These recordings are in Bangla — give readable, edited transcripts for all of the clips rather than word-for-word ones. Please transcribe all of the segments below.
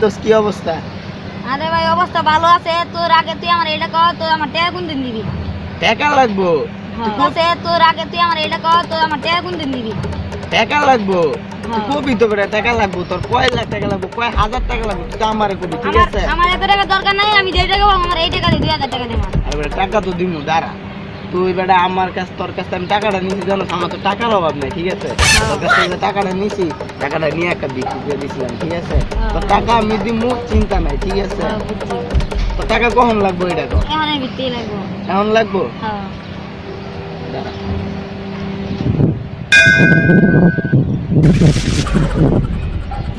তোর কি অবস্থা? আরে ভাই অবস্থা ভালো আছে। তোর আগে তুই আমার এটা কর, তুই আমার টাকা কোন দিন দিবি? টাকা লাগবো? আছে তোর আগে তুই আমার এটা কর, তুই আমার টাকা কোন দিন দিবি? টাকা লাগবো? তুই কবি তো বেটা টাকা লাগবো, তোর কয় লাখ টাকা লাগবো, কয় হাজার টাকা লাগবো, তুই তো আমারে কবি, ঠিক আছে? আমার এত টাকা দরকার নাই, আমি যেই টাকা পাবো আমার এই টাকা দিয়ে 2000 টাকা দেবো। আরে বেটা টাকা তো দিমু, দাঁড়া। তুই বেটা আমার কাছ তোর কাছ থেকে আমি টাকাটা নিছি, জানো আমার তো টাকার অভাব নাই, ঠিক আছে? তোর কাছ থেকে যে টাকাটা নিছি, টাকাটা নিয়ে একটা বিক্রি করে দিছিলাম, ঠিক আছে? তোর টাকা আমি দিমু, চিন্তা নাই, ঠিক আছে? তোর টাকা কখন লাগবো এটা তো? এখন আমি বিত্তি লাগবো। এখন লাগবো? হ্যাঁ দাঁড়া।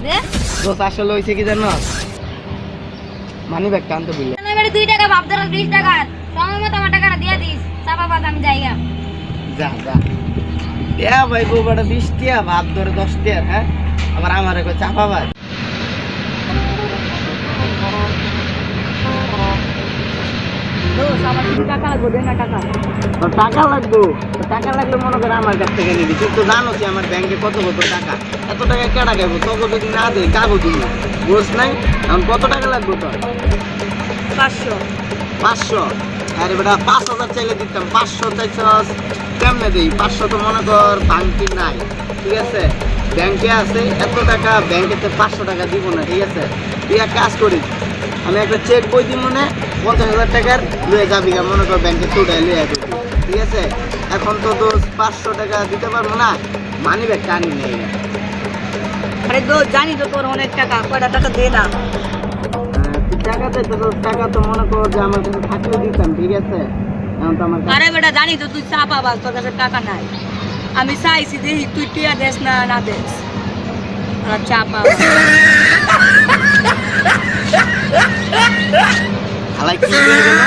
দে দোষ আসলে হয়েছে কি জানো, মানি ব্যাগটা আনতে বললে। না এবারে 2 টাকা ভাব, ধর 20 টাকা সময় মতো আমার টাকাটা দিয়ে দিস, চাপা পাত আমি যাইগা। যা যা টিয়া ভাই বউ বেটা 20 টিয়া, ভাত ধরে 10 টিয়া, হ্যাঁ? আবার আমার একবার চাপা ভাই। আমার টাকা লাগবে, দে না টাকা। তোর টাকা লাগবো? তোর টাকা লাগলে মনে করে আমার কাছ থেকে নিবি। তুই তো জানো যে আমার ব্যাংকে কত কত টাকা, এত টাকা কে টাকাবো? তোকে যদি না দেয় কাগজ দিবি, বুঝ নাই? এখন কত টাকা লাগবে তোর? 500। 500? আরে বেটা 5000 চাইলে দিতাম, 500 চাইছস কেমনে দিই? 500 তো মনে কর বাংকি নাই, ঠিক আছে? ব্যাংকে আছে এত টাকা, ব্যাংকেতে 500 টাকা দিব না, ঠিক আছে? তুই এক কাজ করিস, আমি একটা চেক বই দিব মনে 50,000 টাকার লয়ে যাবি, মনে কর ব্যাংকে চুটাই লয়ে আসবি, ঠিক আছে? এখন তো দোষ 500 টাকা দিতে পারবো না, মানি ব্যাগ টানি নেই। আরে দোস্ত জানি তো তোর অনেক টাকা, কয়টা টাকা দে না। তুই টাকা চাই তো, টাকা তো মনে কর যে আমার কাছে থাকলে দিতাম, ঠিক আছে? এখন তো আমার কাছে আরে বেটা জানি তো তুই চাপা বাস, তোর কাছে টাকা নাই। আমি চাইছি দেখি তুই টিয়া দেস না না দেস, আর চাপা হালাই কি হয়ে গেল?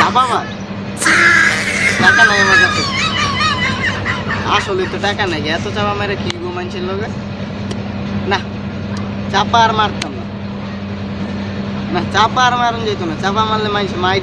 চাপা মার? টাকা নাই আমার কাছে, আসলে তো টাকা নাই, এত চাপা মারে কি গো মানুষের লোকে? না, চাপা আর মারতাম না, না চাপা আর মারুন যেত না, চাপা মারলে মানুষ মাইর